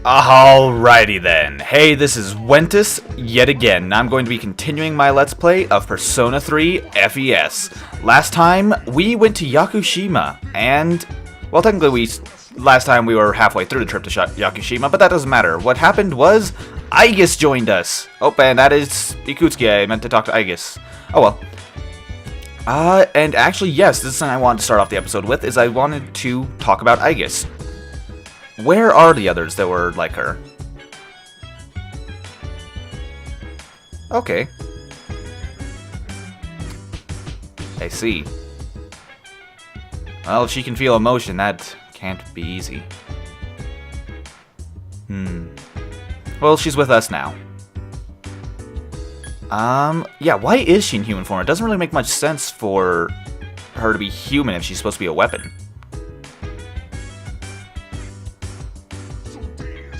Alrighty then. Hey, this is Wentus yet again. I'm going to be continuing my Let's Play of Persona 3 FES. Last time, we went to Yakushima, and, well, technically last time we were halfway through the trip to Yakushima, but that doesn't matter. What happened was, Aigis joined us. Oh, and that is Ikutsuki. I meant to talk to Aigis. Oh well. And actually, yes, this is something I wanted to start off the episode with, is I wanted to talk about Aigis. Where are the others that were like her? Okay. I see. Well, if she can feel emotion, that can't be easy. Well, she's with us now. Yeah, why is she in human form? It doesn't really make much sense for her to be human if she's supposed to be a weapon.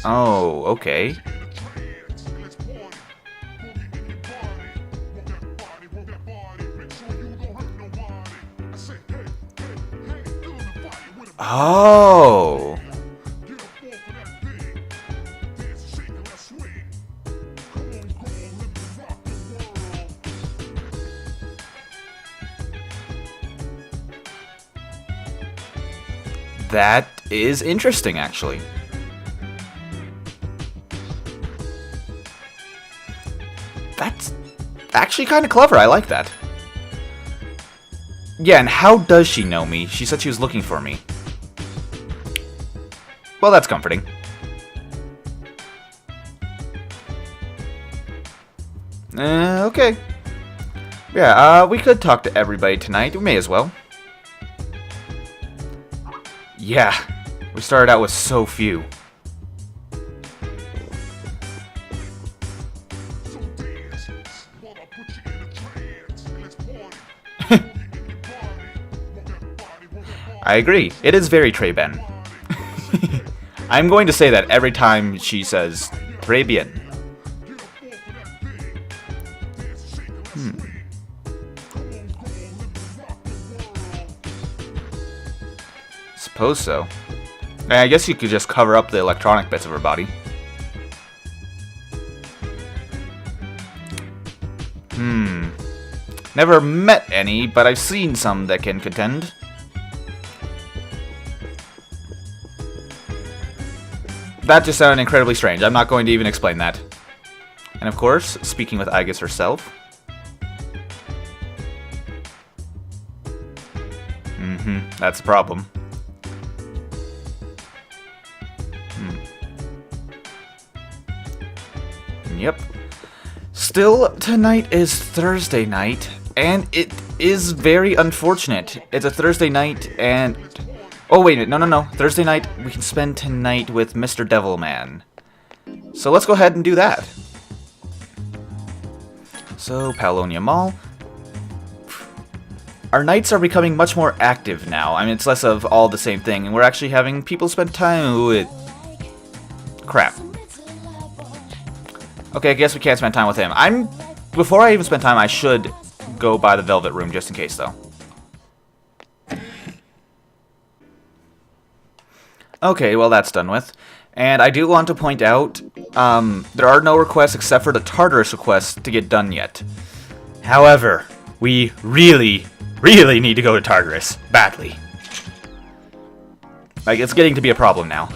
Oh, okay. Oh. That is interesting, actually. That's actually kind of clever. I like that. Yeah, and how does she know me? She said she was looking for me. Well, that's comforting. Okay. Yeah, we could talk to everybody tonight. We may as well. Yeah, we started out with so few. I agree. It is very très bien. I'm going to say that every time she says très bien. Suppose so. I guess you could just cover up the electronic bits of her body. Never met any, but I've seen some that can contend. That just sounded incredibly strange. I'm not going to even explain that. And of course, speaking with Aigis herself. That's the problem. Yep. Still, tonight is Thursday night, and it is very unfortunate. It's a Thursday night, and... Oh, wait a minute. No. Thursday night, we can spend tonight with Mr. Devilman. So let's go ahead and do that. So, Paolonia Mall. Our nights are becoming much more active now. I mean, it's less of all the same thing, and we're actually having people spend time with... Crap. Okay, I guess we can't spend time with him. Before I even spend time, I should go by the Velvet Room, just in case, though. Okay, well, that's done with. And I do want to point out, there are no requests except for the Tartarus request to get done yet. However, we really need to go to Tartarus. Badly. Like, it's getting to be a problem now.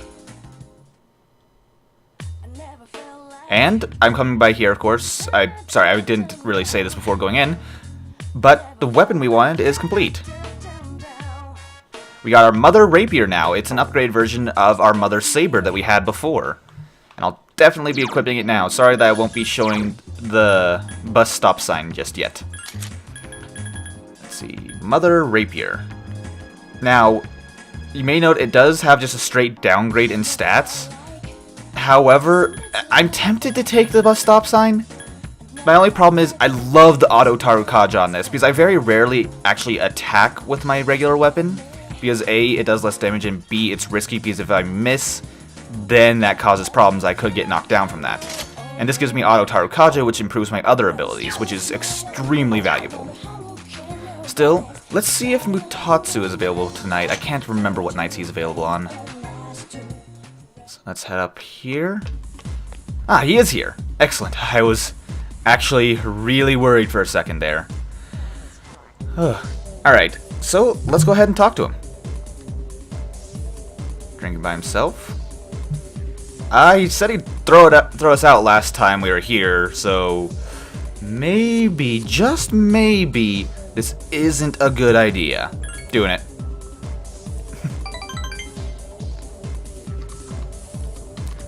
And I'm coming by here, of course. Sorry, I didn't really say this before going in. But the weapon we wanted is complete. We got our Mother Rapier now. It's an upgrade version of our Mother Saber that we had before. And I'll definitely be equipping it now. Sorry that I won't be showing the bus stop sign just yet. Let's see. Mother Rapier. Now, you may note it does have just a straight downgrade in stats. However, I'm tempted to take the bus stop sign. My only problem is I love the auto Tarukaja on this, because I very rarely actually attack with my regular weapon. Because A, it does less damage, and B, it's risky, because if I miss, then that causes problems. I could get knocked down from that. And this gives me auto Tarukaja, which improves my other abilities, which is extremely valuable. Still, let's see if Mutatsu is available tonight. I can't remember what nights he's available on. let's head up here. Ah, he is here. Excellent. I was actually really worried for a second there. Alright, so let's go ahead and talk to him. Drinking by himself. He said he'd throw us out last time we were here, so maybe, just maybe, this isn't a good idea. Doing it.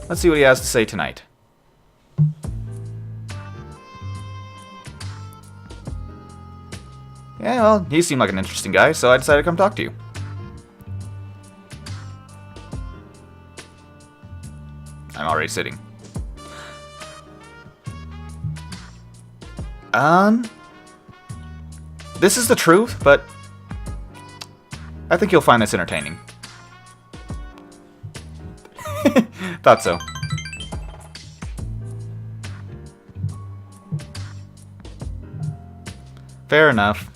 Let's see what he has to say tonight. Yeah, well, he seemed like an interesting guy, so I decided to come talk to you. I'm already sitting. This is the truth, but I think you'll find this entertaining. Thought so. Fair enough.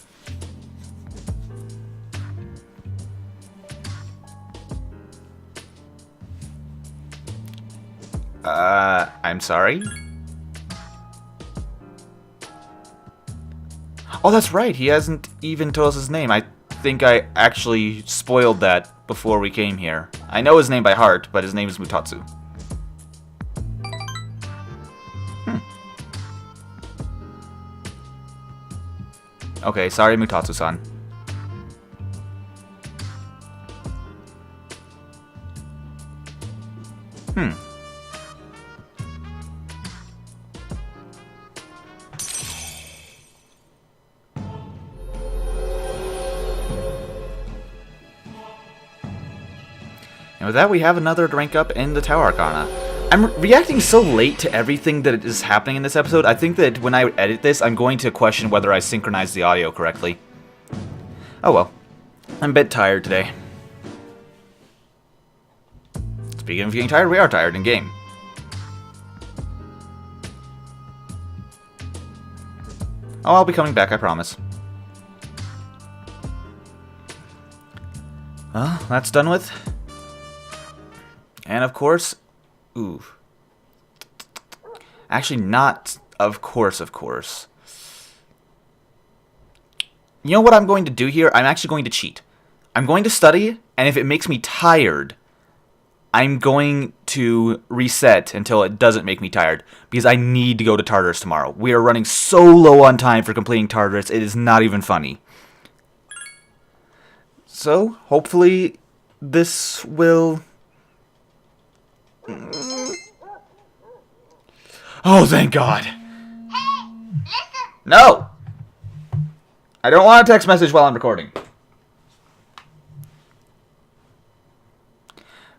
I'm sorry? Oh, that's right. He hasn't even told us his name. I think I actually spoiled that before we came here. I know his name by heart, but his name is Mutatsu. Okay, sorry, Mutatsu-san. And with that, we have another rank up in the Tower Arcana. I'm reacting so late to everything that is happening in this episode, I think that when I edit this, I'm going to question whether I synchronized the audio correctly. Oh well. I'm a bit tired today. Speaking of getting tired, we are tired in game. Oh, I'll be coming back, I promise. Well, that's done with. And of course, ooh. Actually, not of course. You know what I'm going to do here? I'm actually going to cheat. I'm going to study, and if it makes me tired, I'm going to reset until it doesn't make me tired, because I need to go to Tartarus tomorrow. We are running so low on time for completing Tartarus, it is not even funny. So, hopefully, this will... Oh, thank God. Hey, listen. No! I don't want a text message while I'm recording.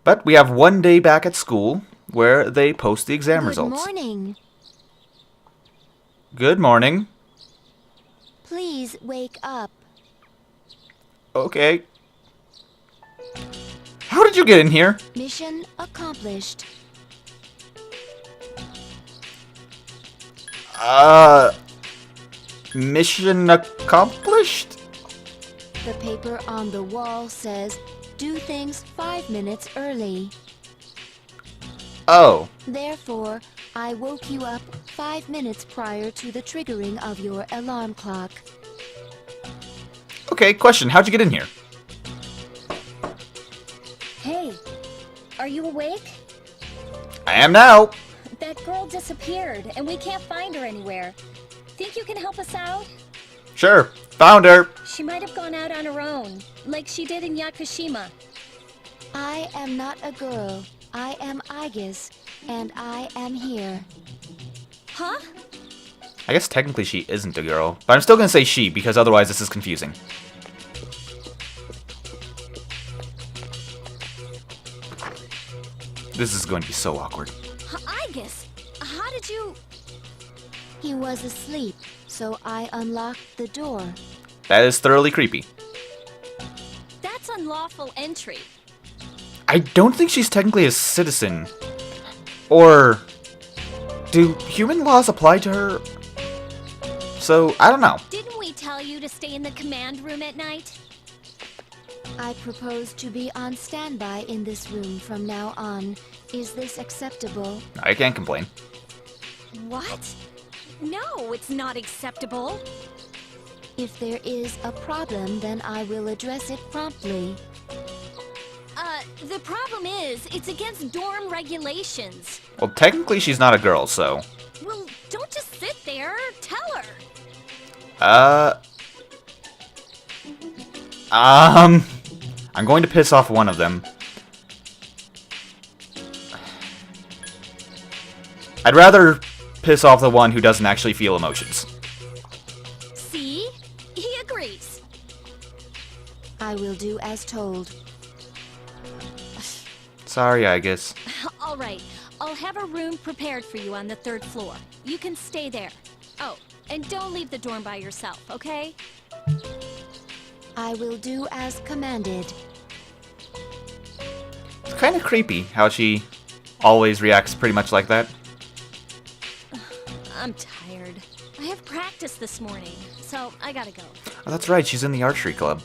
But we have one day back at school where they post the exam results. Good morning. Good morning. Please wake up. Okay. How did you get in here? Mission accomplished. Mission accomplished? The paper on the wall says, do things 5 minutes early. Oh. Therefore, I woke you up 5 minutes prior to the triggering of your alarm clock. Okay, question. How'd you get in here? Hey, are you awake? I am now. That girl disappeared, and we can't find her anywhere. Think you can help us out? Sure. Found her. She might have gone out on her own, like she did in Yakushima. I am not a girl. I am Aegis, and I am here. Huh? I guess technically she isn't a girl, but I'm still gonna say she, because otherwise this is confusing. This is going to be so awkward. Aegis, how did you... He was asleep, so I unlocked the door. That is thoroughly creepy. That's unlawful entry. I don't think she's technically a citizen. Or... do human laws apply to her? So, I don't know. Didn't we tell you to stay in the command room at night? I propose to be on standby in this room from now on. Is this acceptable? I can't complain. What? No, it's not acceptable. If there is a problem, then I will address it promptly. The problem is, it's against dorm regulations. Well, technically she's not a girl, so... Well, don't just sit there. Tell her. I'm going to piss off one of them. I'd rather piss off the one who doesn't actually feel emotions. See? He agrees. I will do as told. Sorry, I guess. All right. I'll have a room prepared for you on the 3rd floor. You can stay there. Oh, and don't leave the dorm by yourself, okay? I will do as commanded. It's kind of creepy how she always reacts pretty much like that. I'm tired. I have practice this morning, so I gotta go. Oh, that's right, she's in the archery club.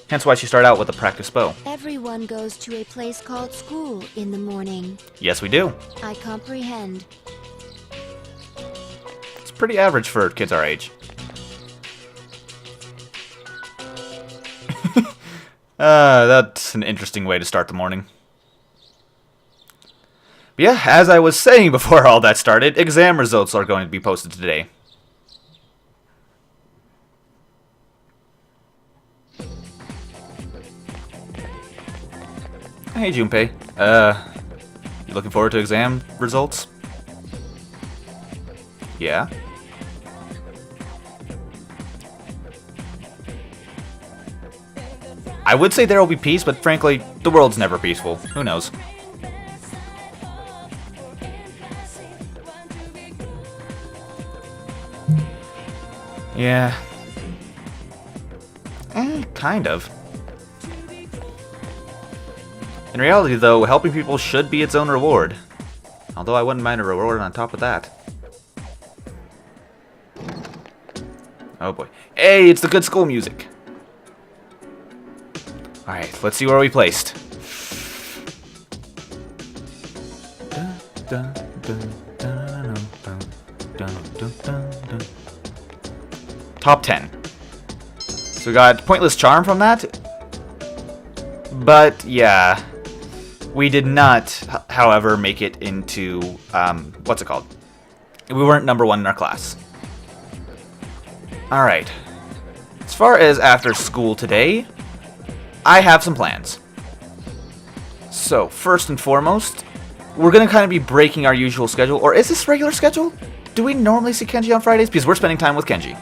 Hence why she started out with a practice bow. Everyone goes to a place called school in the morning. Yes, we do. I comprehend. It's pretty average for kids our age. That's an interesting way to start the morning. But yeah, as I was saying before all that started, exam results are going to be posted today. Hey, Junpei. You looking forward to exam results? Yeah? I would say there will be peace, but frankly, the world's never peaceful. Who knows? Yeah. Kind of. In reality, though, helping people should be its own reward. Although I wouldn't mind a reward on top of that. Oh boy. Hey, it's the good school music. Alright, let's see where we placed. Top 10. So we got Pointless Charm from that. But, yeah. We did not, however, make it into, what's it called? We weren't number 1 in our class. Alright. As far as after school today, I have some plans. So, first and foremost, we're going to kind of be breaking our usual schedule. Or is this regular schedule? Do we normally see Kenji on Fridays? Because we're spending time with Kenji.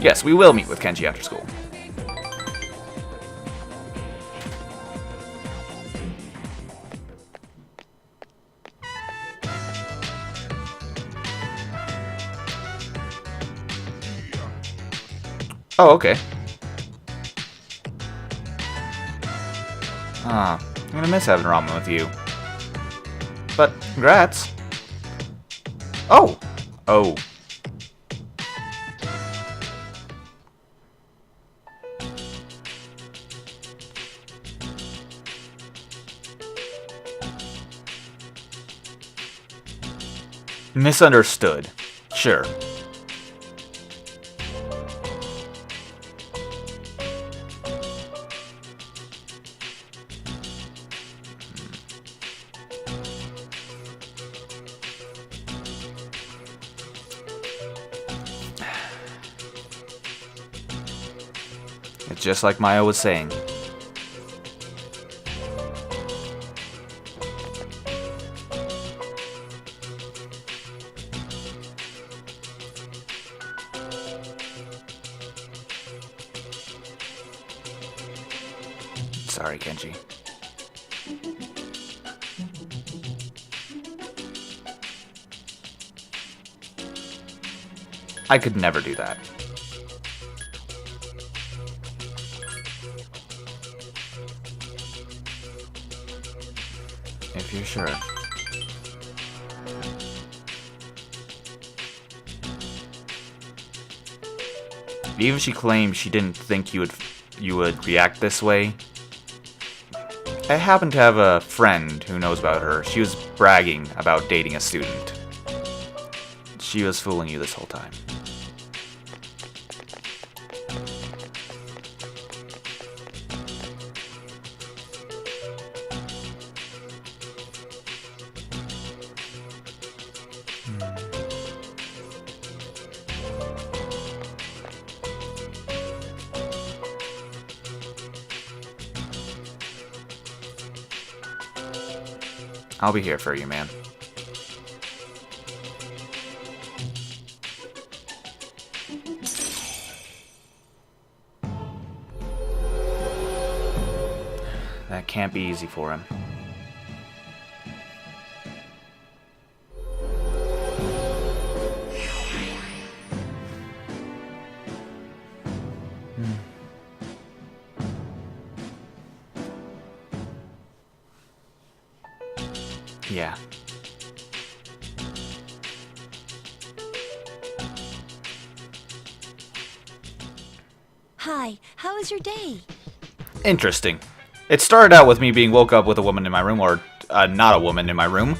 Yes, we will meet with Kenji after school. Oh, okay. Ah, I'm gonna miss having ramen with you. But, congrats. Oh! Oh. Misunderstood. Sure. It's just like Maya was saying. Sorry, Kenji. I could never do that. If you're sure. Even if she claimed she didn't think you would react this way. I happen to have a friend who knows about her. She was bragging about dating a student. She was fooling you this whole time. I'll be here for you, man. That can't be easy for him. Yeah. Hi, how was your day? Interesting. It started out with me being woke up with a woman in my room, or not a woman in my room,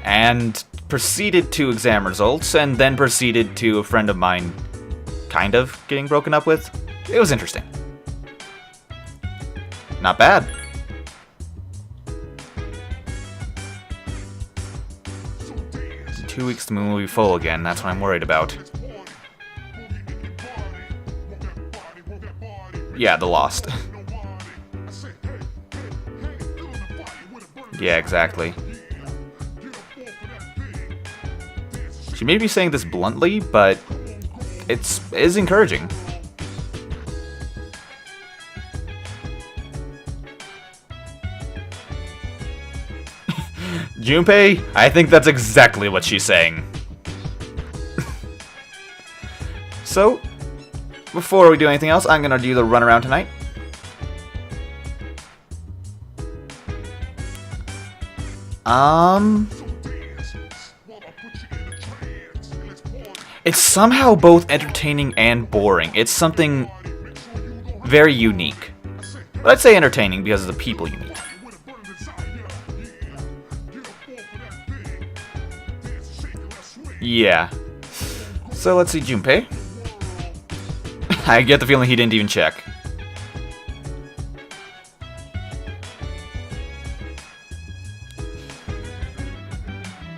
and proceeded to exam results, and then proceeded to a friend of mine kind of getting broken up with. It was interesting. Not bad. In 2 weeks the moon will be full again, that's what I'm worried about. Yeah, the Lost. Yeah, exactly. She may be saying this bluntly, but it is encouraging. Junpei, I think that's exactly what she's saying. So, before we do anything else, I'm gonna do the runaround tonight. It's somehow both entertaining and boring. It's something very unique. But I'd say entertaining because of the people you meet. Yeah. So let's see Junpei. I get the feeling he didn't even check.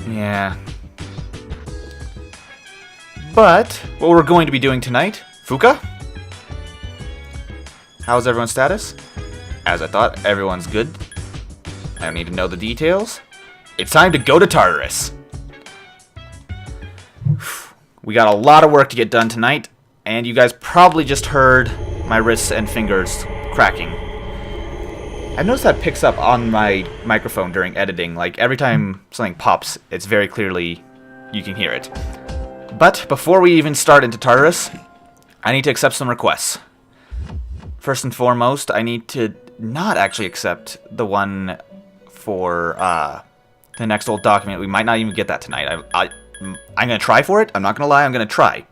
Yeah. But what we're going to be doing tonight, Fuka? How's everyone's status? As I thought, everyone's good. I don't need to know the details. It's time to go to Tartarus. We got a lot of work to get done tonight, and you guys probably just heard my wrists and fingers cracking. I've noticed that picks up on my microphone during editing. Like, every time something pops, it's very clearly you can hear it. But before we even start into Tartarus, I need to accept some requests. First and foremost, I need to not actually accept the one for the next old document. We might not even get that tonight. I'm going to try for it. I'm not going to lie, I'm going to try.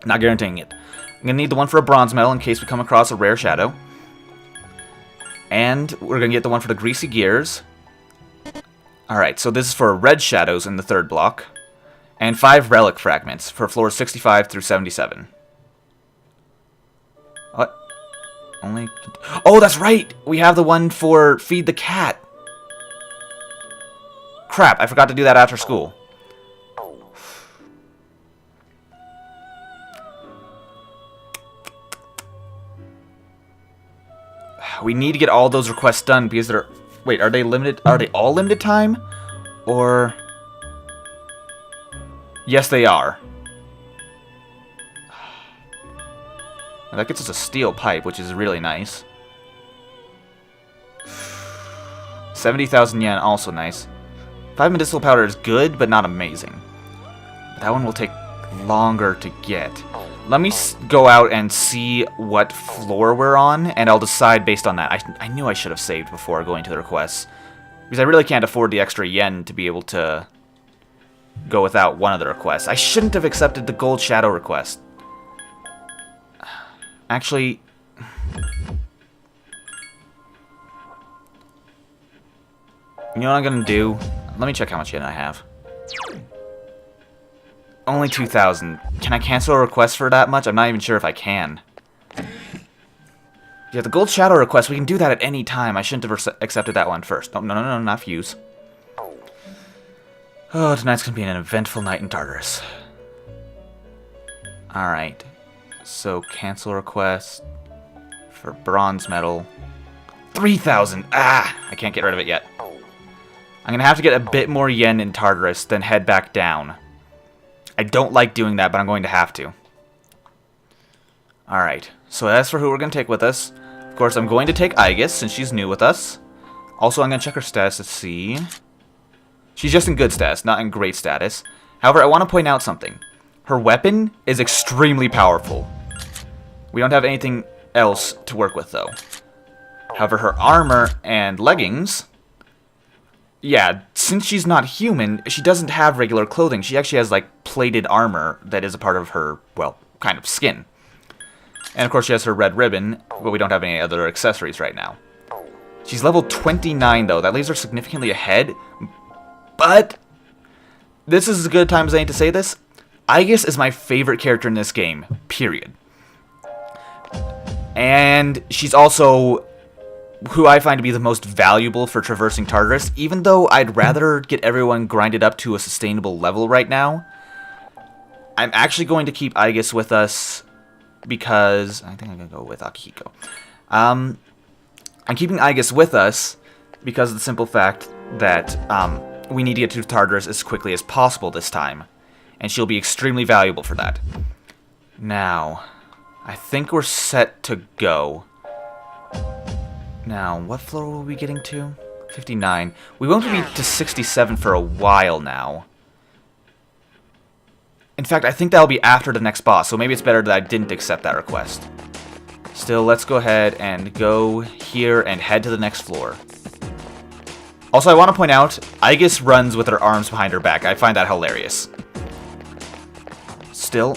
Not guaranteeing it. I'm going to need the one for a bronze medal in case we come across a rare shadow. And we're going to get the one for the greasy gears. Alright, so this is for red shadows in the third block. And 5 relic fragments for floors 65 through 77. What? Only... Oh, that's right! We have the one for Feed the Cat. Crap, I forgot to do that after school. We need to get all those requests done because they're... Wait, are they limited? Are they all limited time? Or... Yes, they are. Now that gets us a steel pipe, which is really nice. 70,000 yen, also nice. 5 medicinal powder is good, but not amazing. That one will take longer to get. Let me go out and see what floor we're on, and I'll decide based on that. I knew I should have saved before going to the requests. Because I really can't afford the extra yen to be able to go without one of the requests. I shouldn't have accepted the gold shadow request. Actually... You know what I'm gonna do? Let me check how much yen I have. Only 2,000. Can I cancel a request for that much? I'm not even sure if I can. Yeah, the gold shadow request, we can do that at any time. I shouldn't have accepted that one first. Oh, no, not fuse. Oh, tonight's gonna be an eventful night in Tartarus. Alright. So, cancel request for bronze medal. 3,000! Ah! I can't get rid of it yet. I'm gonna have to get a bit more yen in Tartarus, then head back down. I don't like doing that, but I'm going to have to. Alright, so as for who we're going to take with us, of course I'm going to take Aegis, since she's new with us. Also, I'm going to check her status to see. She's just in good status, not in great status. However, I want to point out something. Her weapon is extremely powerful. We don't have anything else to work with, though. However, her armor and leggings... Yeah, since she's not human, she doesn't have regular clothing. She actually has, like, plated armor that is a part of her, well, kind of skin. And, of course, she has her red ribbon, but we don't have any other accessories right now. She's level 29, though. That leaves her significantly ahead. But, this is as good a time as any to say this. Aegis is my favorite character in this game, period. And she's also... who I find to be the most valuable for traversing Tartarus, even though I'd rather get everyone grinded up to a sustainable level right now. I'm actually going to keep Aegis with us because... I think I'm going to go with Akihiko. I'm keeping Aegis with us because of the simple fact that we need to get to Tartarus as quickly as possible this time, and she'll be extremely valuable for that. Now, I think we're set to go. Now, what floor will we be getting to? 59. We won't be to 67 for a while now. In fact, I think that'll be after the next boss, so maybe it's better that I didn't accept that request. Still, let's go ahead and go here and head to the next floor. Also, I want to point out, Aegis runs with her arms behind her back. I find that hilarious. Still...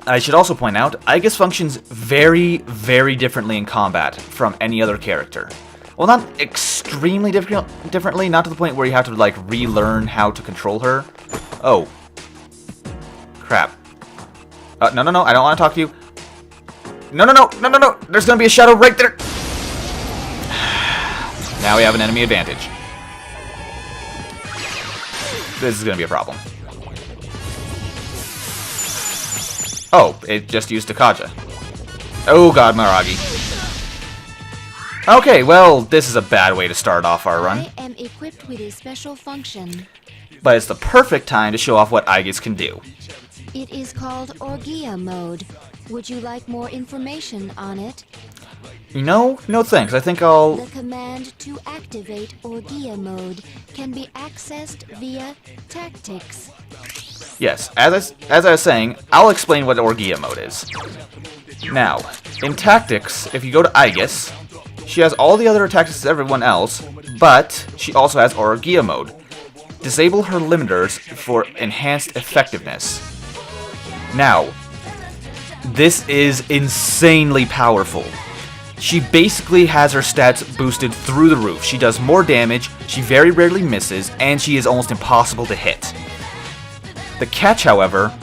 I should also point out, Aegis functions very, very differently in combat from any other character. Well, not extremely differently, not to the point where you have to, like, relearn how to control her. Oh. Crap. No, I don't want to talk to you. No, there's gonna be a shadow right there! Now we have an enemy advantage. This is gonna be a problem. Oh, it just used Takaja. Oh god, Maragi. Okay, well, this is a bad way to start off our run. I am equipped with a special function. But it's the perfect time to show off what Aegis can do. It is called Orgia mode. Would you like more information on it? No thanks. I think I'll... The command to activate Orgia mode can be accessed via tactics. Yes, as I was saying, I'll explain what Orgia mode is. Now, in Tactics, if you go to Aegis, she has all the other attacks as everyone else, but she also has Orgia mode. Disable her limiters for enhanced effectiveness. Now, this is insanely powerful. She basically has her stats boosted through the roof. She does more damage, she very rarely misses, and she is almost impossible to hit. The catch, however,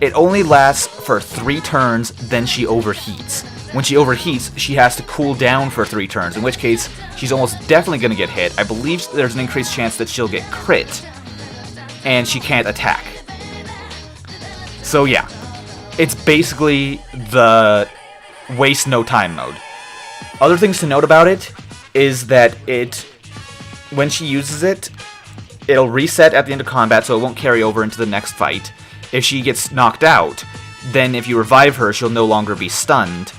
it only lasts for 3 turns, then she overheats. When she overheats, she has to cool down for 3 turns, in which case, she's almost definitely going to get hit. I believe there's an increased chance that she'll get crit, and she can't attack. So yeah, it's basically the waste no time mode. Other things to note about it is that when she uses it, it'll reset at the end of combat, so it won't carry over into the next fight. If she gets knocked out, then if you revive her, she'll no longer be stunned.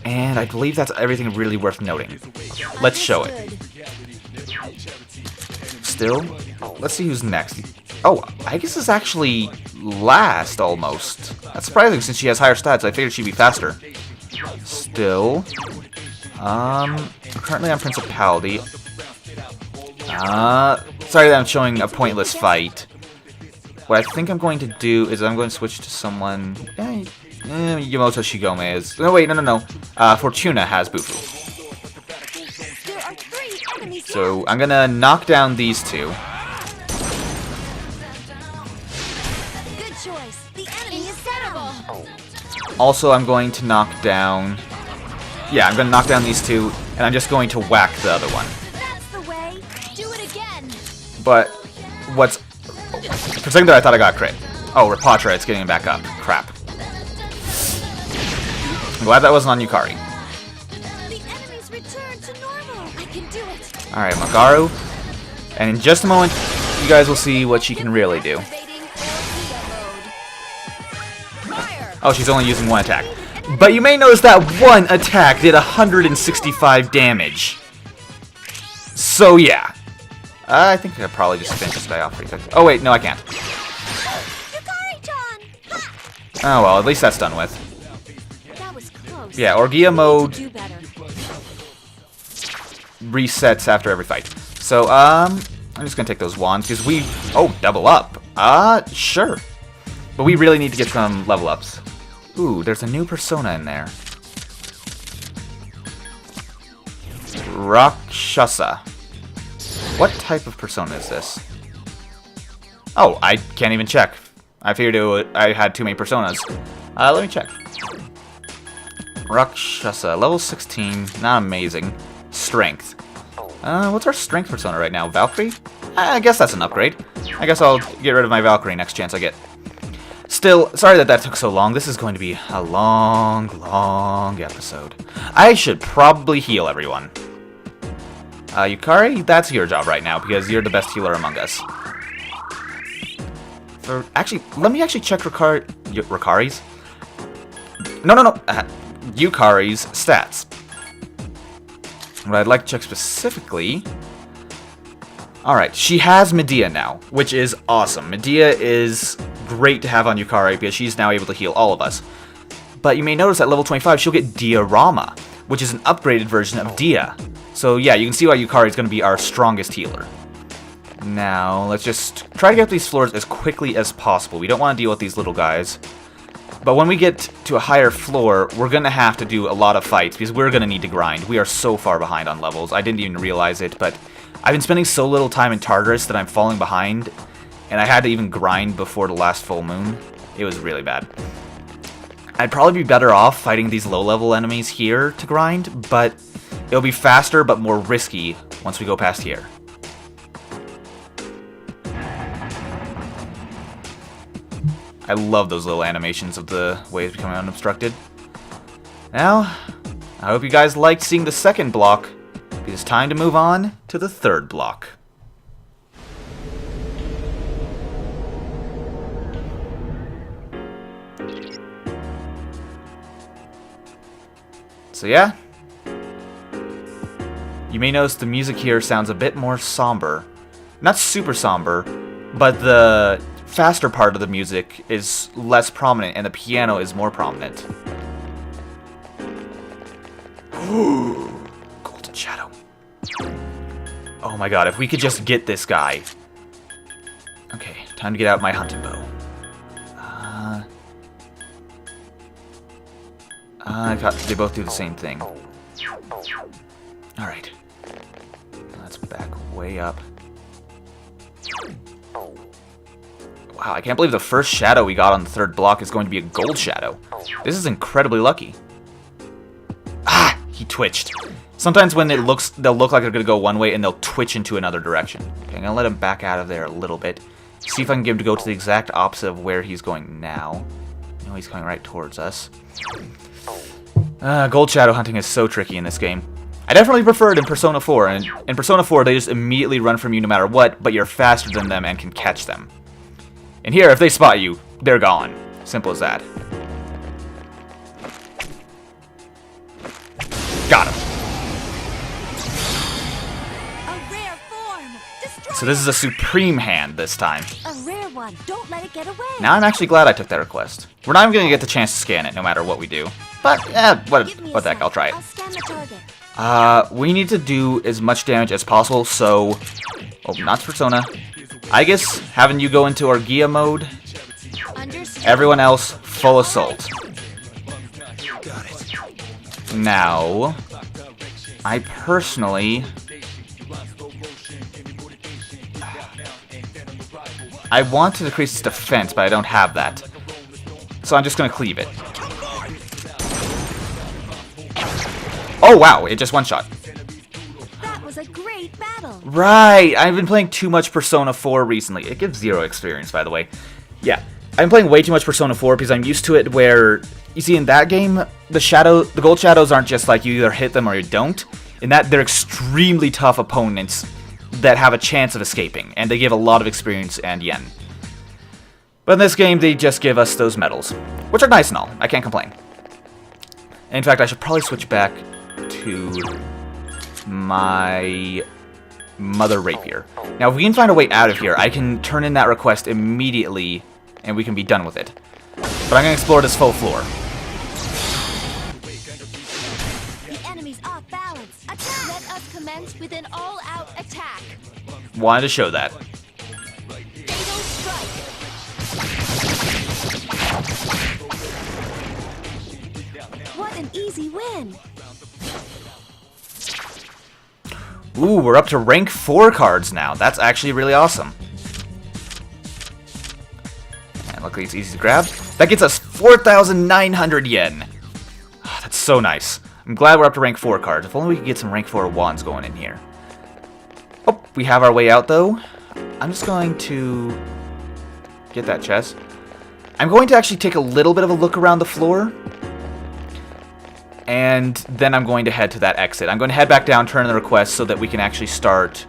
And I believe that's everything really worth noting. Let's show it. Still, let's see who's next. Oh, Aegis is actually last, almost. That's surprising, since she has higher stats. I figured she'd be faster. Still, currently on Principality. Sorry that I'm showing a pointless fight. What I think I'm going to do is I'm going to switch to someone... Yamoto Shigome is... No, wait, no. Fortuna has Bufu. There are 3 enemies. So I'm gonna knock down these 2. Good choice. The enemy is down. Also, I'm going to knock down... Yeah, I'm gonna knock down these 2, and I'm just going to whack the other one. That's the way. Do it again. But what's... For a second there, I thought I got crit. Oh, Rapatra, it's getting back up. Crap. I'm glad that wasn't on Yukari. The enemies return to normal. I can do it. Alright, Magaru. And in just a moment, you guys will see what she can really do. Activating Orgia mode. Fire. Oh, she's only using 1 attack. But you may notice that 1 attack did 165 damage. So, yeah. I think I could probably just finish this guy off pretty quick. Oh, wait, no, I can't. Yukari-chan. Oh, well, at least that's done with. That was close. Yeah, Orgia mode Do better. resets after every fight. So, I'm just gonna take those wands, because we... Oh, double up. Sure. But we really need to get some level ups. Ooh, there's a new persona in there. Rakshasa. What type of persona is this? Oh, I can't even check. I figured I had too many personas. Let me check. Rakshasa, level 16, not amazing. Strength. What's our strength persona right now? Valkyrie? I guess that's an upgrade. I guess I'll get rid of my Valkyrie next chance I get. Still, sorry that took so long. This is going to be a long episode. I should probably heal everyone. Yukari, that's your job right now, because you're the best healer among us. Actually, let me actually check Yukari's? No. Yukari's stats. What I'd like to check specifically... Alright, she has Medea now, which is awesome. Medea is great to have on Yukari, because she's now able to heal all of us. But you may notice at level 25, she'll get Diorama, which is an upgraded version of Dia. So yeah, you can see why Yukari is going to be our strongest healer. Now, let's just try to get up these floors as quickly as possible. We don't want to deal with these little guys. But when we get to a higher floor, we're going to have to do a lot of fights, because we're going to need to grind. We are so far behind on levels. I didn't even realize it, but I've been spending so little time in Tartarus that I'm falling behind, and I had to even grind before the last full moon. It was really bad. I'd probably be better off fighting these low-level enemies here to grind, but it'll be faster but more risky once we go past here. I love those little animations of the waves becoming unobstructed. Now, I hope you guys liked seeing the second block. It's time to move on to the third block. So yeah, you may notice the music here sounds a bit more somber. Not super somber, but the faster part of the music is less prominent and the piano is more prominent. Golden Shadow. Oh my god, if we could just get this guy. Okay, time to get out my hunting bow. They both do the same thing. Alright. Let's back way up. Wow, I can't believe the first shadow we got on the third block is going to be a gold shadow. This is incredibly lucky. Ah! He twitched. Sometimes when they'll look like they're going to go one way and they'll twitch into another direction. Okay, I'm going to let him back out of there a little bit. See if I can get him to go to the exact opposite of where he's going now. No, he's coming right towards us. Gold shadow hunting is so tricky in this game. I definitely prefer it in Persona 4, and in Persona 4 they just immediately run from you no matter what, but you're faster than them and can catch them. And here, if they spot you, they're gone. Simple as that. Got him. A rare form. Destroy So this is a supreme hand this time. a rare one. Don't let it get away. Now I'm actually glad I took that request. We're not even going to get the chance to scan it no matter what we do. But, what Give me a the heck, sec. I'll try it. I'll scan the target. We need to do as much damage as possible, so... Oh, not Persona. I guess having you go into Orgia mode, Understood. everyone else, full assault. Now, I personally... I want to decrease its defense, but I don't have that. So I'm just going to cleave it. Oh, wow, it just one-shot. That was a great battle. Right, I've been playing too much Persona 4 recently. It gives 0 experience, by the way. Yeah, I've been playing way too much Persona 4 because I'm used to it where, you see, in that game, the gold shadows aren't just like you either hit them or you don't. In that, they're extremely tough opponents that have a chance of escaping, and they give a lot of experience and yen. But in this game, they just give us those medals, which are nice and all. I can't complain. In fact, I should probably switch back to my Mother Rapier. Now, if we can find a way out of here, I can turn in that request immediately, and we can be done with it. But I'm going to explore this full floor. The enemy's off balance. Attack! Let us commence with an all-out attack. Wanted to show that. Fatal strike. What an easy win. Ooh, we're up to rank 4 cards now. That's actually really awesome. And luckily it's easy to grab. That gets us 4,900 yen. That's so nice. I'm glad we're up to rank 4 cards. If only we could get some rank 4 wands going in here. Oh, we have our way out though. I'm just going to get that chest. I'm going to actually take a little bit of a look around the floor. And then I'm going to head to that exit. I'm going to head back down, turn in the request so that we can actually start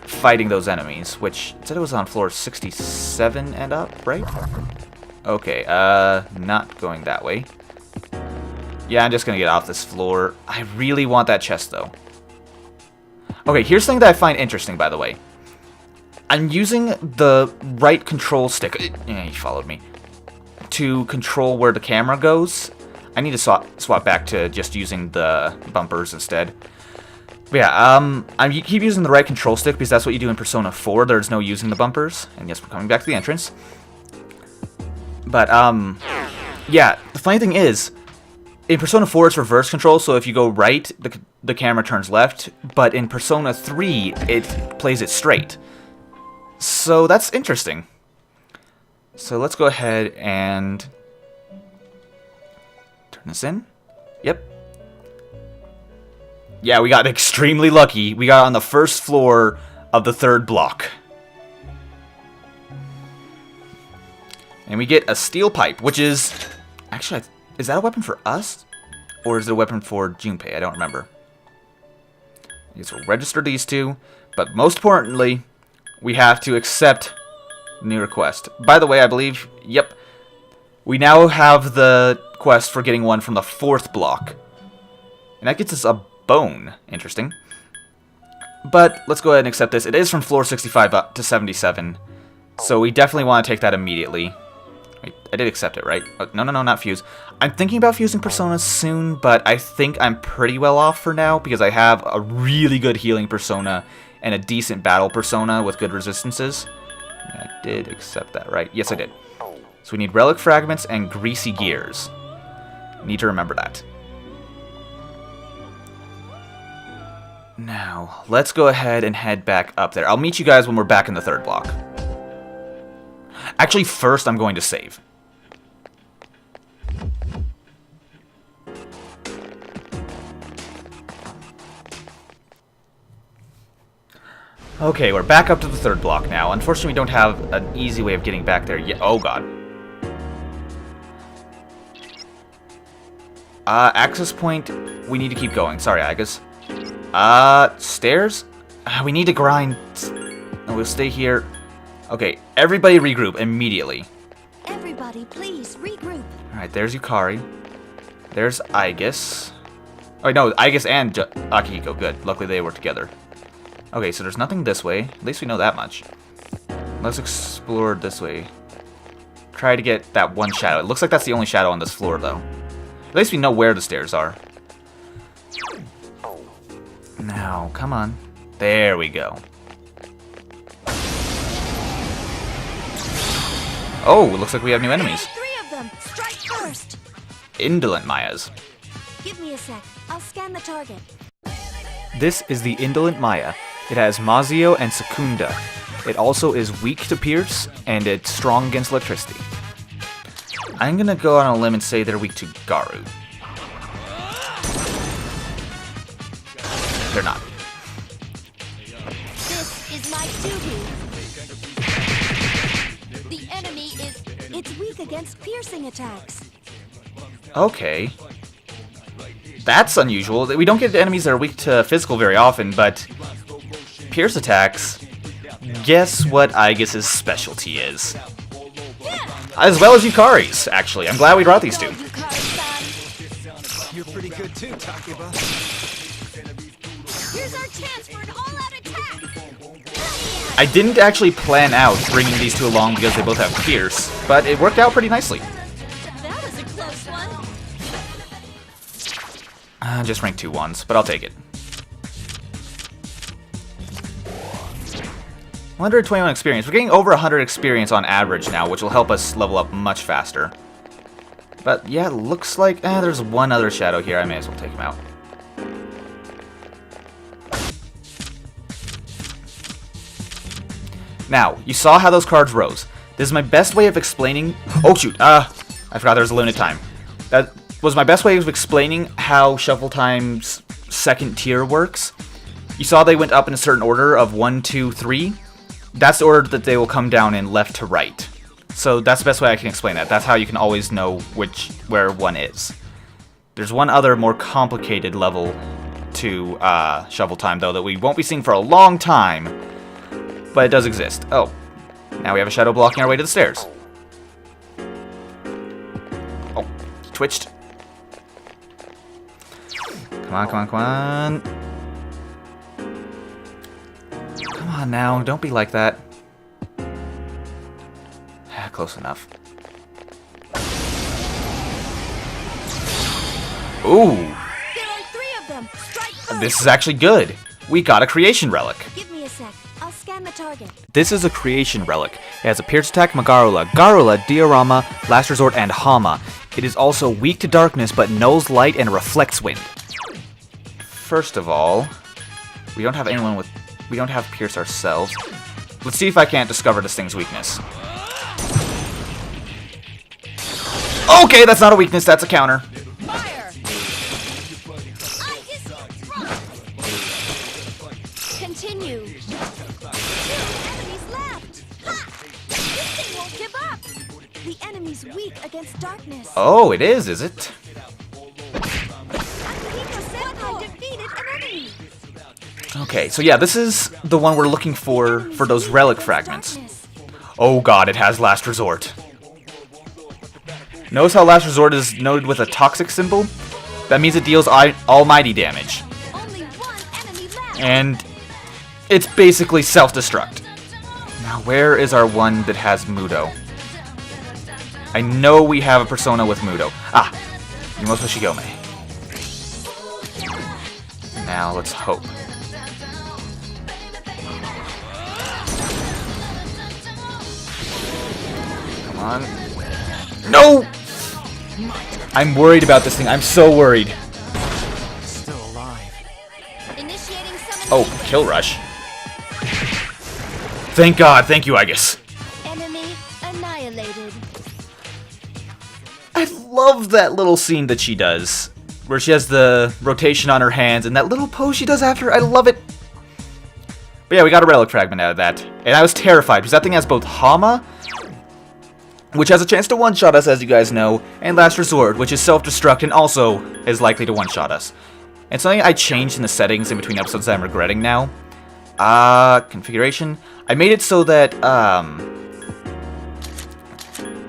fighting those enemies, which it said it was on floor 67 and up, right? Okay, not going that way. Yeah, I'm just going to get off this floor. I really want that chest, though. Okay, here's something that I find interesting, by the way. I'm using the right control stick. Yeah, he followed me. To control where the camera goes. I need to swap back to just using the bumpers instead. But yeah, I keep using the right control stick because that's what you do in Persona 4. There's no using the bumpers. And yes, we're coming back to the entrance. But, yeah, the funny thing is, in Persona 4 it's reverse control, so if you go right, the camera turns left. But in Persona 3, it plays it straight. So that's interesting. So let's go ahead and turn this in. Yep. Yeah, we got extremely lucky. We got on the first floor of the 3rd block. And we get a steel pipe, which is... Actually, is that a weapon for us? Or is it a weapon for Junpei? I don't remember. I guess we'll register these two. But most importantly, we have to accept new request. By the way, I believe... Yep. We now have the quest for getting one from the 4th block. And that gets us a bone. Interesting. But let's go ahead and accept this. It is from floor 65 up to 77. So we definitely want to take that immediately. Wait, I did accept it, right? Oh, no, not fuse. I'm thinking about fusing Persona soon, but I think I'm pretty well off for now because I have a really good healing Persona and a decent battle Persona with good resistances. I did accept that, right? Yes, I did. So we need relic fragments and greasy gears. Need to remember that. Now, let's go ahead and head back up there. I'll meet you guys when we're back in the 3rd block. Actually, first I'm going to save. Okay, we're back up to the 3rd block now. Unfortunately, we don't have an easy way of getting back there yet. Oh, God. Access point, we need to keep going. Sorry, Agus. Stairs? We need to grind. We'll stay here. Okay, everybody regroup immediately. Everybody, please regroup. Alright, there's Yukari. There's Aigis. Oh, no, Aigis and Akihiko. Good. Luckily, they work together. Okay, so there's nothing this way. At least we know that much. Let's explore this way. Try to get that one shadow. It looks like that's the only shadow on this floor, though. At least we know where the stairs are. Now, come on. There we go. Oh, it looks like we have new enemies. 3 of them. Strike first. Indolent Mayas. a sec. I'll scan the target. This is the Indolent Maya. It has Mazio and Secunda. It also is weak to Pierce, and it's strong against electricity. I'm gonna go on a limb and say they're weak to Garu. They're not. This is my duty. The enemy is... It's weak against piercing attacks. Okay. That's unusual. We don't get enemies that are weak to physical very often, but Pierce attacks, guess what Aegis's specialty is? As well as Yukari's, actually. I'm glad we brought these two. You're pretty good too, Takiba. Here's our chance for an all-out attack! I didn't actually plan out bringing these two along because they both have Pierce, but it worked out pretty nicely. That was a close one. Just rank 2 ones, but I'll take it. 121 experience. We're getting over 100 experience on average now, which will help us level up much faster. But yeah, it looks like there's one other shadow here. I may as well take him out. Now, you saw how those cards rose. This is my best way of explaining... Oh shoot, I forgot there was a limited time. That was my best way of explaining how Shuffle Time's second tier works. You saw they went up in a certain order of 1, 2, 3. That's the order that they will come down in left to right. So that's the best way I can explain that. That's how you can always know where one is. There's one other more complicated level to Shuffle Time, though, that we won't be seeing for a long time. But it does exist. Oh, now we have a shadow blocking our way to the stairs. Oh, he twitched. Come on, come on, come on. Come on now, don't be like that. Close enough. Ooh! There are 3 of them. Strike first. This is actually good. We got a creation relic. Give me a sec. I'll scan the target. This is a creation relic. It has a pierce attack, Magarula, Garula, Diorama, Last Resort, and Hama. It is also weak to darkness, but nulls light and reflects wind. First of all, we don't have anyone with... We don't have pierce ourselves. Let's see if I can't discover this thing's weakness. Okay, that's not a weakness, that's a counter. Fire! Continue. 2 enemies left. Ha! This thing won't give up. The enemy's weak against darkness. Oh, it is it? I defeated an enemy. Okay, so yeah, this is the one we're looking for those relic fragments. Oh god, it has Last Resort. Notice how Last Resort is noted with a toxic symbol? That means it deals almighty damage. Only 1 enemy left. And it's basically self-destruct. Now, where is our one that has Mudo? I know we have a persona with Mudo. Ah, Yumoto Shigome. Now, let's hope. Come on. No! I'm worried about this thing. I'm so worried. Still alive. Initiating summon. Oh, kill rush. Thank God. Thank you, Aegis. Enemy annihilated. I love that little scene that she does, where she has the rotation on her hands and that little pose she does after. I love it. But yeah, we got a relic fragment out of that. And I was terrified because that thing has both Hama, which has a chance to one-shot us, as you guys know, and Last Resort, which is self-destruct and also is likely to one-shot us. And something I changed in the settings in between episodes that I'm regretting now. Configuration. I made it so that,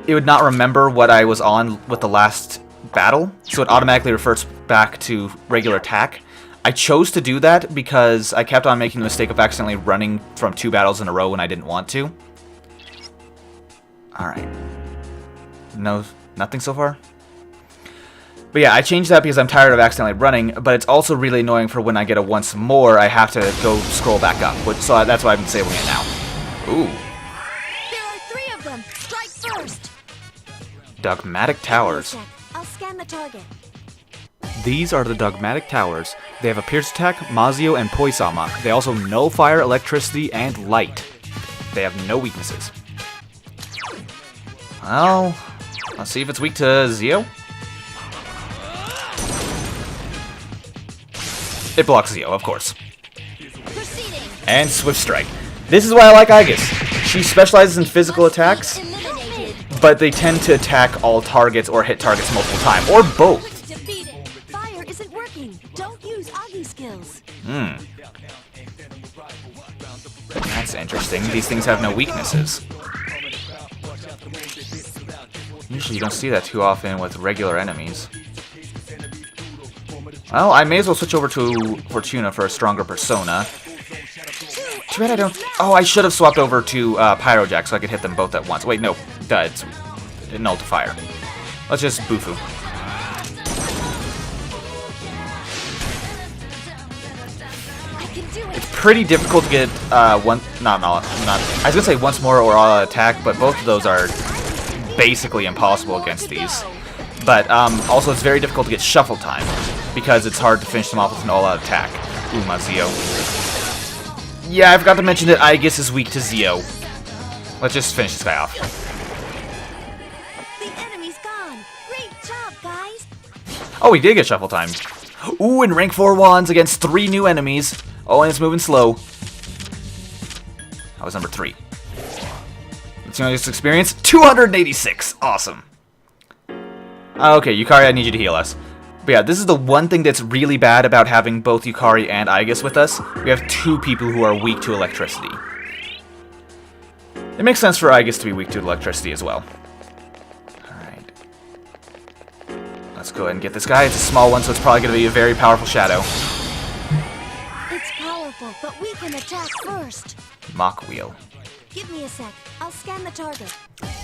it would not remember what I was on with the last battle, so it automatically refers back to regular attack. I chose to do that because I kept on making the mistake of accidentally running from 2 battles in a row when I didn't want to. Alright. No, nothing so far? But yeah, I changed that because I'm tired of accidentally running, but it's also really annoying for when I get a once more, I have to go scroll back up. So that's why I've been disabling it now. Ooh. There are 3 of them. Strike first. Dogmatic Towers. I'll scan the target. These are the Dogmatic Towers. They have a Pierce Attack, Mazio, and Poisama. They also nullify electricity and light. They have no weaknesses. Well, let's see if it's weak to Zio. It blocks Zio, of course. Proceeding. And Swift Strike. This is why I like Aegis. She specializes in physical attacks, Eliminated. but they tend to attack all targets or hit targets multiple times, or both. Defeated. Fire isn't working. Don't use Augie skills. That's interesting. These things have no weaknesses. Usually you don't see that too often with regular enemies. Well, I may as well switch over to Fortuna for a stronger persona. Too bad I don't... Oh, I should have swapped over to Pyrojack so I could hit them both at once. Wait, no. It's Nullifier. Let's just Bufu. It's pretty difficult to get one... Not... I was gonna say once more or all out attack, but both of those are basically impossible against these. But also it's very difficult to get shuffle time because it's hard to finish them off with an all-out attack. Ooh, Mazio. Yeah, I forgot to mention that Aegis is weak to Zio. Let's just finish this guy off. The enemy's gone. Great job, guys. Oh, we did get shuffle time. Ooh, and rank 4 wands against 3 new enemies. Oh, and it's moving slow. That was number 3. Let's see this experience. 286. Awesome. Okay, Yukari, I need you to heal us. But yeah, this is the one thing that's really bad about having both Yukari and Aegis with us. We have 2 people who are weak to electricity. It makes sense for Aegis to be weak to electricity as well. Alright. Let's go ahead and get this guy. It's a small one, so it's probably going to be a very powerful shadow. It's powerful, but we can attack first. Mach Wheel. Give me a sec. I'll scan the target.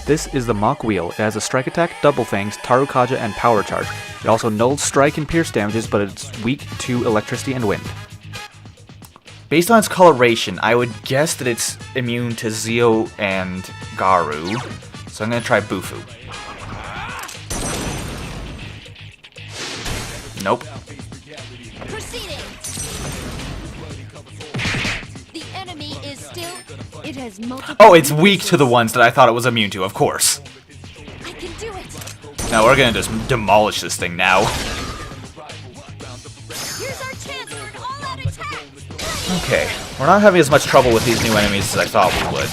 This is the Mach Wheel. It has a Strike Attack, Double Fangs, Tarukaja, and Power Charge. It also nulls Strike and Pierce damages, but it's weak to Electricity and Wind. Based on its coloration, I would guess that it's immune to Zio and Garu, so I'm going to try Bufu. Nope. Proceeding. The enemy is still. It has multiple... Oh, it's weak to the ones that I thought it was immune to, of course. I can do it. Now we're going to just demolish this thing now. Here's our chance for an all-out attack. Okay, we're not having as much trouble with these new enemies as I thought we would.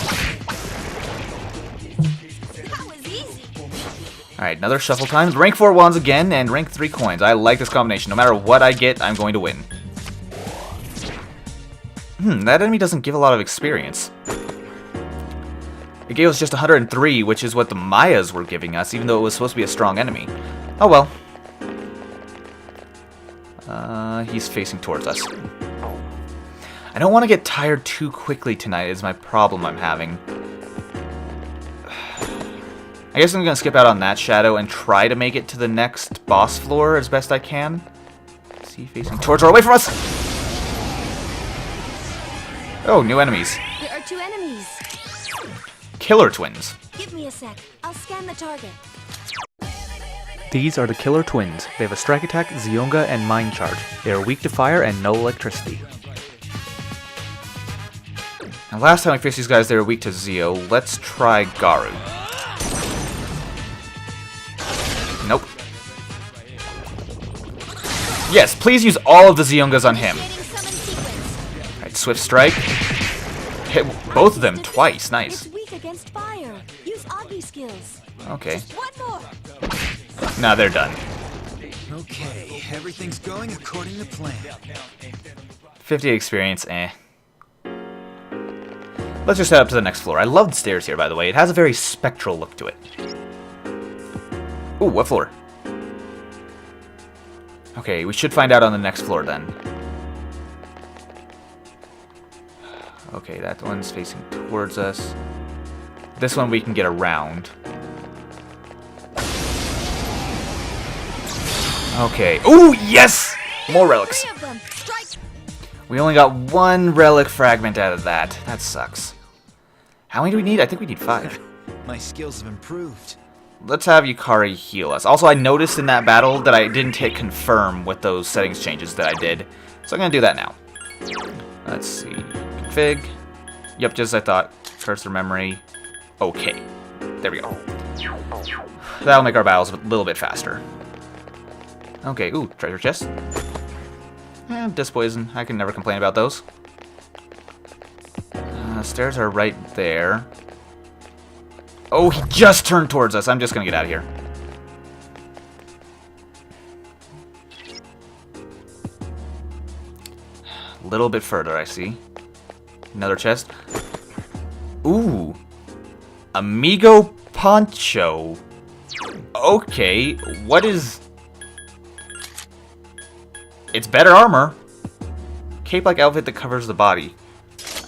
That was easy. Alright, another shuffle time. Rank 4 wands again, and rank 3 coins. I like this combination. No matter what I get, I'm going to win. That enemy doesn't give a lot of experience. It gave us just 103, which is what the Mayas were giving us, even though it was supposed to be a strong enemy. Oh well. He's facing towards us. I don't want to get tired too quickly tonight, is my problem I'm having. I guess I'm going to skip out on that shadow and try to make it to the next boss floor as best I can. Is he facing towards or away from us? Oh, new enemies. There are 2 enemies. Killer Twins. Give me a sec. I'll scan the target. These are the Killer Twins. They have a Strike Attack, Zionga, and Mind Charge. They are weak to fire and no electricity. And last time I faced these guys, they were weak to Zio. Let's try Garu. Nope. Yes, please use all of the Ziongas on him. Alright, Swift Strike. Hit both of them twice. Nice. It's weak against fire. Use Augie skills. Okay. One more. Now they're done. Okay, everything's going according to plan. 50 experience, eh. Let's just head up to the next floor. I love the stairs here, by the way. It has a very spectral look to it. Ooh, what floor? Okay, we should find out on the next floor then. Okay, that one's facing towards us. This one we can get around. Okay. Ooh, yes! More relics. 3 of them. Strike. We only got 1 relic fragment out of that. That sucks. How many do we need? I think we need 5. My skills have improved. let's have Yukari heal us. Also, I noticed in that battle that I didn't hit confirm with those settings changes that I did. So I'm going to do that now. Let's see. Config. Yep, just as I thought. Cursor memory. Okay. There we go. That'll make our battles a little bit faster. Okay, ooh, treasure chest. Disc poison. I can never complain about those. Stairs are right there. Oh, he just turned towards us. I'm just gonna get out of here. A little bit further, I see. Another chest. Ooh. Amigo Poncho. Okay, what is... It's better armor. Cape-like outfit that covers the body.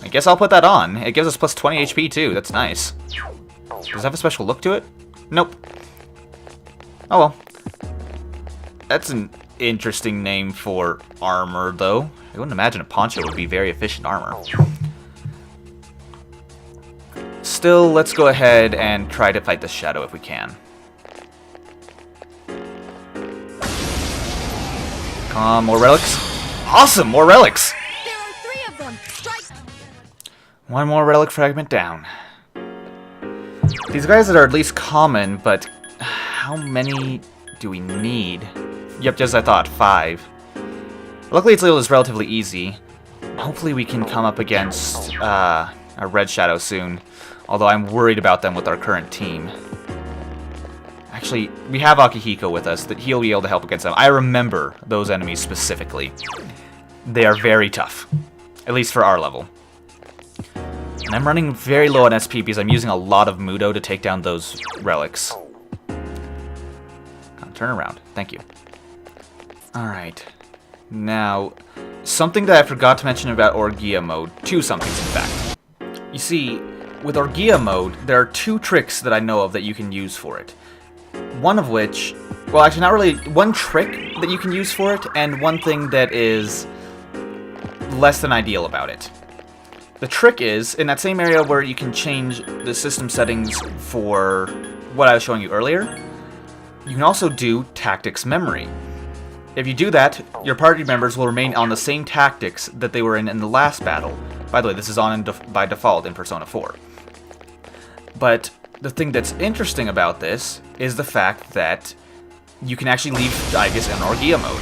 I guess I'll put that on. It gives us plus 20 HP too. That's nice. Does it have a special look to it? Nope. Oh well. That's an interesting name for armor, though. I wouldn't imagine a poncho would be very efficient armor. Still, let's go ahead and try to fight the shadow if we can. Come on, more relics. Awesome, more relics! There are 3 of them! Strike! One more relic fragment down. These guys that are at least common, but how many do we need? Yep, just as I thought, 5. Luckily, it's relatively easy. Hopefully we can come up against a red shadow soon, although I'm worried about them with our current team. Actually, we have Akihiko with us, that he'll be able to help against them. I remember those enemies specifically. They are very tough, at least for our level. And I'm running very low on SP because I'm using a lot of Mudo to take down those relics. Turn around. Thank you. Alright. Now, something that I forgot to mention about Orgia mode. 2 somethings, in fact. You see, with Orgia mode, there are 2 tricks that I know of that you can use for it. One of which... Well, actually, not really. One trick that you can use for it, and one thing that is less than ideal about it. The trick is, in that same area where you can change the system settings for what I was showing you earlier, you can also do tactics memory. If you do that, your party members will remain on the same tactics that they were in the last battle. By the way, this is on by default in Persona 4. But the thing that's interesting about this is the fact that you can actually leave Aegis in Orgia mode.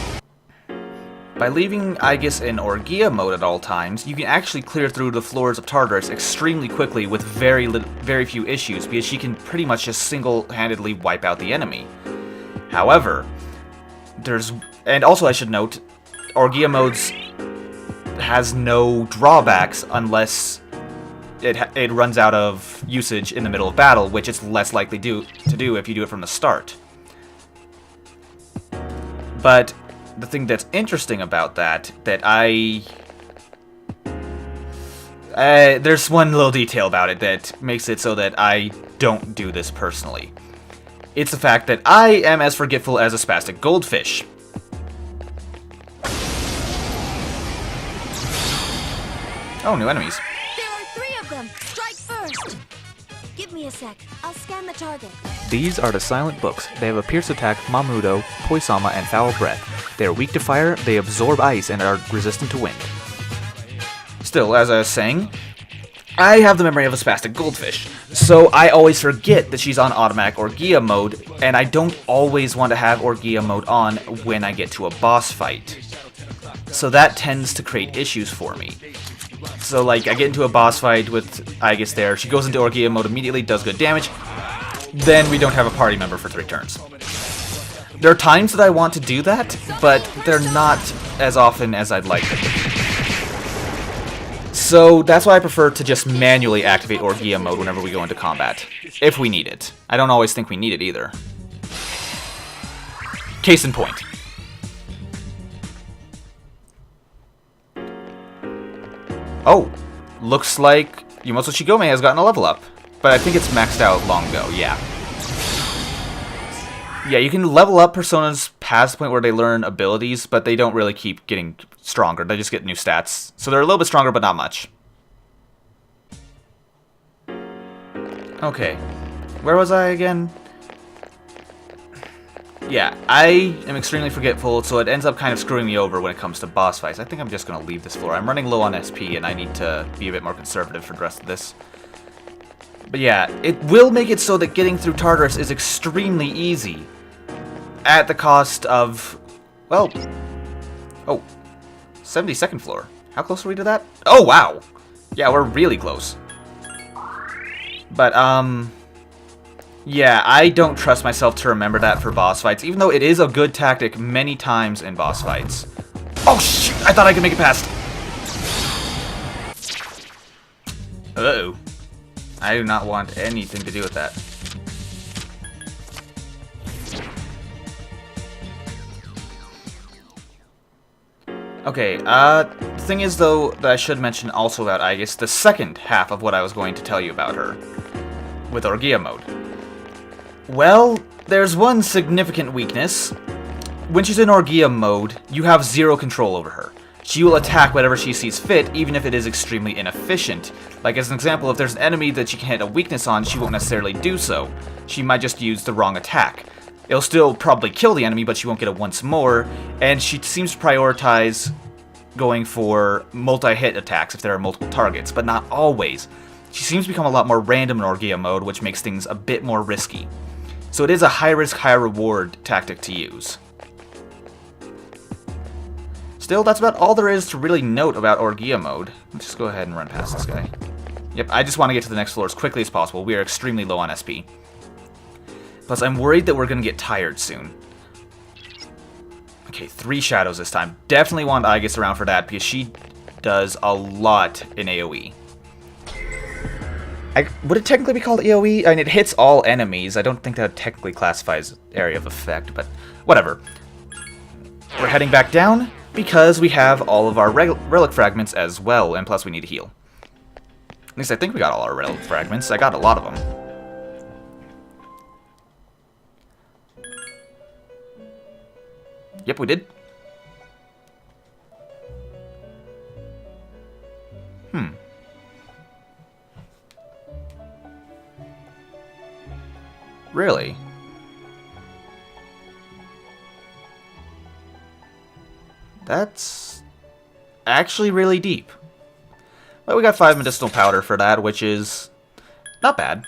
By leaving Aegis in Orgia mode at all times, you can actually clear through the floors of Tartarus extremely quickly with very few issues, because she can pretty much just single-handedly wipe out the enemy. However, and also I should note, Orgia modes has no drawbacks unless it runs out of usage in the middle of battle, which it's less likely to do if you do it from the start. But the thing that's interesting about that there's one little detail about it that makes it so that I don't do this personally. It's the fact that I am as forgetful as a spastic goldfish. Oh, new enemies. There are 3 of them! Strike first! Give me a sec. I'll scan the target. These are the silent books. They have a pierce attack, Mamudo, Poisama, and foul breath. They are weak to fire, they absorb ice, and are resistant to wind. Still, as I was saying, I have the memory of a spastic goldfish, so I always forget that she's on automatic Orgia mode, and I don't always want to have Orgia mode on when I get to a boss fight. So that tends to create issues for me. So, like, I get into a boss fight with Aegis there, she goes into Orgia mode immediately, does good damage, then we don't have a party member for 3 turns. There are times that I want to do that, but they're not as often as I'd like them. So that's why I prefer to just manually activate Orgia mode whenever we go into combat, if we need it. I don't always think we need it either. Case in point. Oh, looks like Yumoto Shigome has gotten a level up, but I think it's maxed out long ago, yeah. Yeah, you can level up personas past the point where they learn abilities, but they don't really keep getting stronger. They just get new stats. So they're a little bit stronger, but not much. Okay. Where was I again? yeah, I am extremely forgetful, so it ends up kind of screwing me over when it comes to boss fights. I think I'm just going to leave this floor. I'm running low on SP, and I need to be a bit more conservative for the rest of this. But yeah, it will make it so that getting through Tartarus is extremely easy. At the cost of, well, oh, 72nd floor. How close are we to that? Oh, wow. Yeah, we're really close. But, yeah, I don't trust myself to remember that for boss fights, even though it is a good tactic many times in boss fights. Oh, shoot! I thought I could make it past. Uh-oh. I do not want anything to do with that. Okay, the thing is, though, that I should mention also about Aegis, the second half of what I was going to tell you about her, with Orgia mode. Well, there's one significant weakness. When she's in Orgia mode, you have zero control over her. She will attack whatever she sees fit, even if it is extremely inefficient. Like, as an example, if there's an enemy that she can hit a weakness on, she won't necessarily do so. She might just use the wrong attack. It'll still probably kill the enemy, but she won't get it once more, and she seems to prioritize going for multi-hit attacks if there are multiple targets, but not always. She seems to become a lot more random in Orgia mode, which makes things a bit more risky. So it is a high-risk, high-reward tactic to use. Still, that's about all there is to really note about Orgia mode. Let's just go ahead and run past this guy. Yep, I just want to get to the next floor as quickly as possible. We are extremely low on SP. Plus, I'm worried that we're going to get tired soon. Okay, 3 shadows this time. Definitely want Aegis around for that, because she does a lot in AoE. Would it technically be called AoE? I mean, it hits all enemies. I don't think that technically classifies area of effect, but whatever. We're heading back down, because we have all of our relic fragments as well, and plus we need to heal. At least I think we got all our relic fragments. I got a lot of them. Yep, we did. Really? That's actually really deep. Well, we got 5 medicinal powder for that, which is not bad.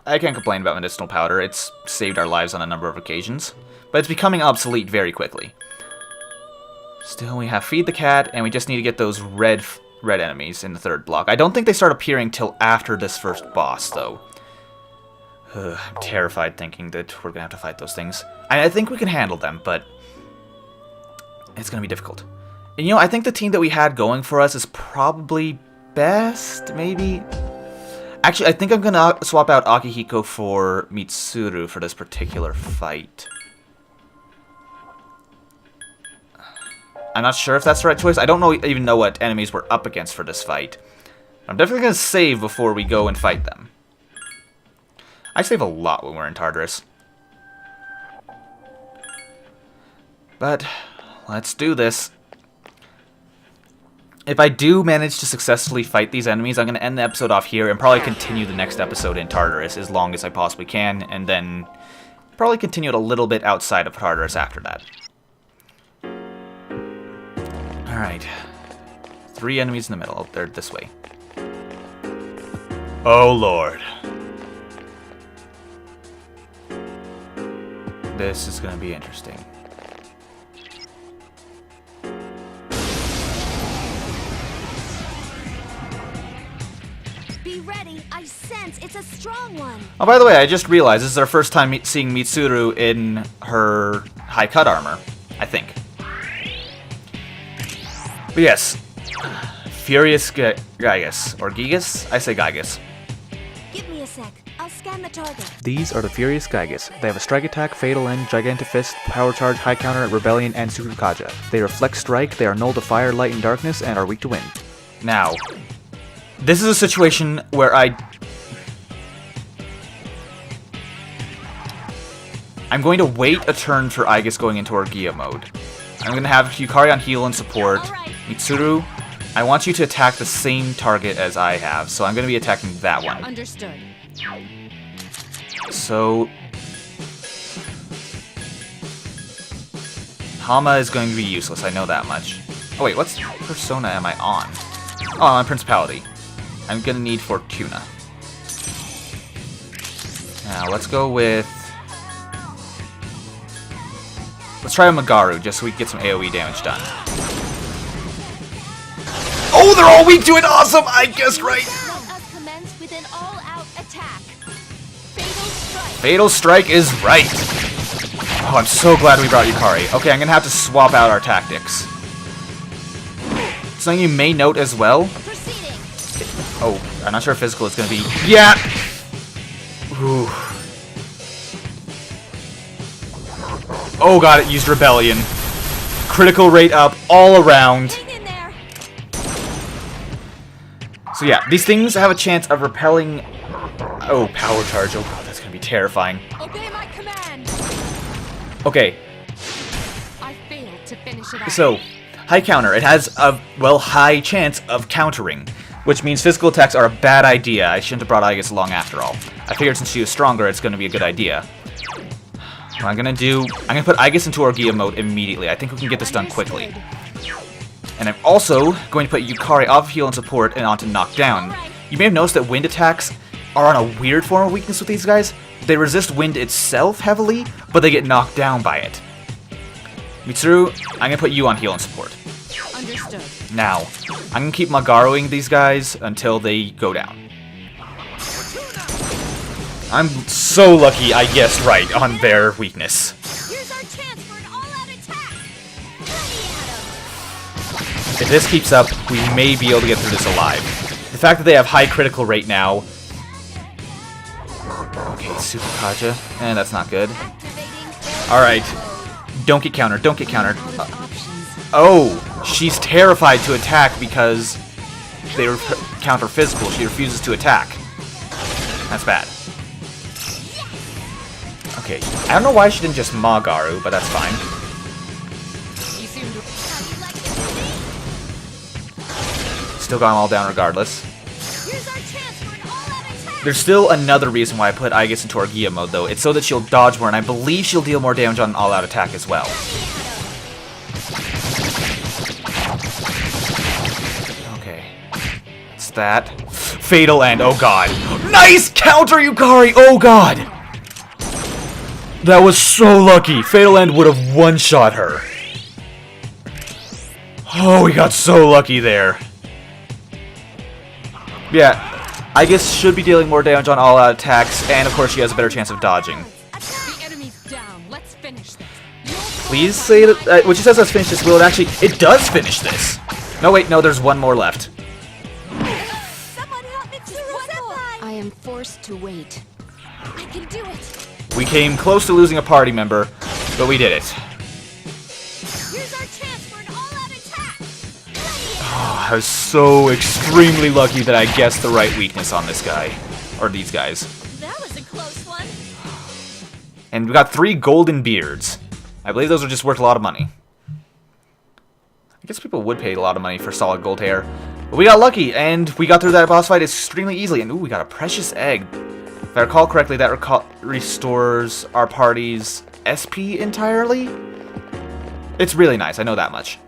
I can't complain about medicinal powder. It's saved our lives on a number of occasions. But it's becoming obsolete very quickly. Still, we have Feed the Cat, and we just need to get those red enemies in the 3rd block. I don't think they start appearing till after this first boss, though. I'm terrified thinking that we're going to have to fight those things. I think we can handle them, but it's going to be difficult. And you know, I think the team that we had going for us is probably best, maybe? Actually, I think I'm going to swap out Akihiko for Mitsuru for this particular fight. I'm not sure if that's the right choice. I don't even know what enemies we're up against for this fight. I'm definitely going to save before we go and fight them. I save a lot when we're in Tartarus. But let's do this. If I do manage to successfully fight these enemies, I'm going to end the episode off here and probably continue the next episode in Tartarus as long as I possibly can, and then probably continue it a little bit outside of Tartarus after that. Alright. 3 enemies in the middle. Oh, they're this way. Oh, Lord. This is going to be interesting. Be ready. I sense it's a strong one. Oh, by the way, I just realized this is our first time seeing Mitsuru in her high cut armor, I think. But yes, Furious Gygus, or Gigas? I say Gygus. Give me a sec. I'll scan the target. These are the Furious Gygus. They have a strike attack, fatal end, gigantic fist, power charge, high counter, rebellion, and Tsukukaja. They reflect strike, they are null to fire, light, and darkness, and are weak to wind. Now, this is a situation where I'm going to wait a turn for Aegis going into Orgia mode. I'm going to have Yukari on heal and support. Right. Mitsuru, I want you to attack the same target as I have, so I'm going to be attacking that one. Understood. So, Hama is going to be useless, I know that much. Oh wait, what persona am I on? Oh, I'm on Principality. I'm gonna need Fortuna. Now, let's go with... Let's try a Magaru, just so we can get some AoE damage done. Oh, they're all weak to it! Awesome! I guessed right! Let us commence with an all-out attack. Fatal strike. Fatal Strike is right! Oh, I'm so glad we brought Yukari. Okay, I'm gonna have to swap out our tactics. Something you may note as well. Proceeding. Oh, I'm not sure if physical is gonna be... Yeah! Ooh. Oh god, it used Rebellion. Critical rate up all around. Hang in there. So yeah, these things have a chance of repelling... Oh, Power Charge. Oh god, that's gonna be terrifying. Obey my command. Okay, I failed to finish it off. so, high counter. It has a, well, high chance of countering, which means physical attacks are a bad idea. I shouldn't have brought Aigis along after all. I figured since she was stronger, it's gonna be a good idea. What I'm gonna do, I'm gonna put Aigis into Orgia mode immediately. I think we can get this done quickly. And I'm also going to put Yukari off heal and support and onto knockdown. You may have noticed that wind attacks are on a weird form of weakness with these guys. They resist wind itself heavily, but they get knocked down by it. Mitsuru, I'm gonna put you on heal and support. Understood. Now, I'm gonna keep Magaruing these guys until they go down. I'm so lucky I guessed right on their weakness. Here's our chance for an all-out attack. Ready, Adam. If this keeps up, we may be able to get through this alive. The fact that they have high critical rate now... Okay, Super Kaja. And that's not good. Alright. Don't get countered, don't get countered. Oh, she's terrified to attack because they counter physical. She refuses to attack. That's bad. Okay, I don't know why she didn't just Magaru, but that's fine. You seem to... Still got them all down regardless. Here's our chance for an all-out attack. There's still another reason why I put Aigis into Orgia mode, though. It's so that she'll dodge more, and I believe she'll deal more damage on an all-out attack as well. Okay. It's that. Fatal End, oh god. Nice counter, Yukari, oh god! That was so lucky. Fatal End would have one-shot her. Oh, we got so lucky there. Yeah, I guess should be dealing more damage on all-out attacks, and of course she has a better chance of dodging. The enemy's down. Let's finish this. Please say that, when she says let's finish this, will it actually, it does finish this. No, wait, no, there's one more left. Someone help me to I am forced to wait. I can do it. We came close to losing a party member, but we did it. Here's our chance for an all-out attack. Oh, I was so extremely lucky that I guessed the right weakness on this guy. Or these guys. That was a close one. And we got 3 golden beards. I believe those are just worth a lot of money. I guess people would pay a lot of money for solid gold hair. But we got lucky, and we got through that boss fight extremely easily. And ooh, we got a precious egg. If I recall correctly, that restores our party's SP entirely? It's really nice, I know that much.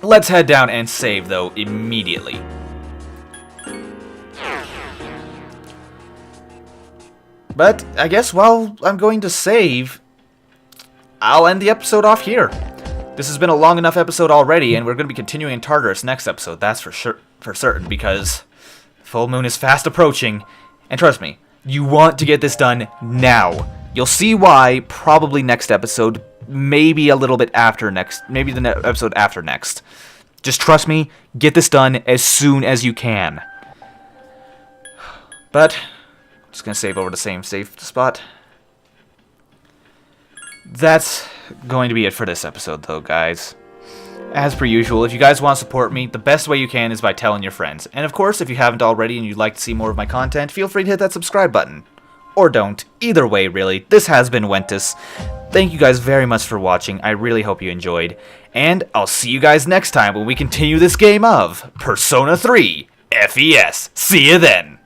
Let's head down and save, though, immediately. But I guess while I'm going to save, I'll end the episode off here. This has been a long enough episode already, and we're going to be continuing in Tartarus next episode, that's for certain, because full moon is fast approaching. And trust me, you want to get this done now. You'll see why probably next episode, maybe a little bit after next, maybe the episode after next. Just trust me, get this done as soon as you can. But, just gonna save over the same save spot. That's going to be it for this episode though, guys. As per usual, if you guys want to support me, the best way you can is by telling your friends. And of course, if you haven't already and you'd like to see more of my content, feel free to hit that subscribe button. Or don't. Either way, really. This has been Wentus. Thank you guys very much for watching. I really hope you enjoyed. And I'll see you guys next time when we continue this game of Persona 3 FES. See you then!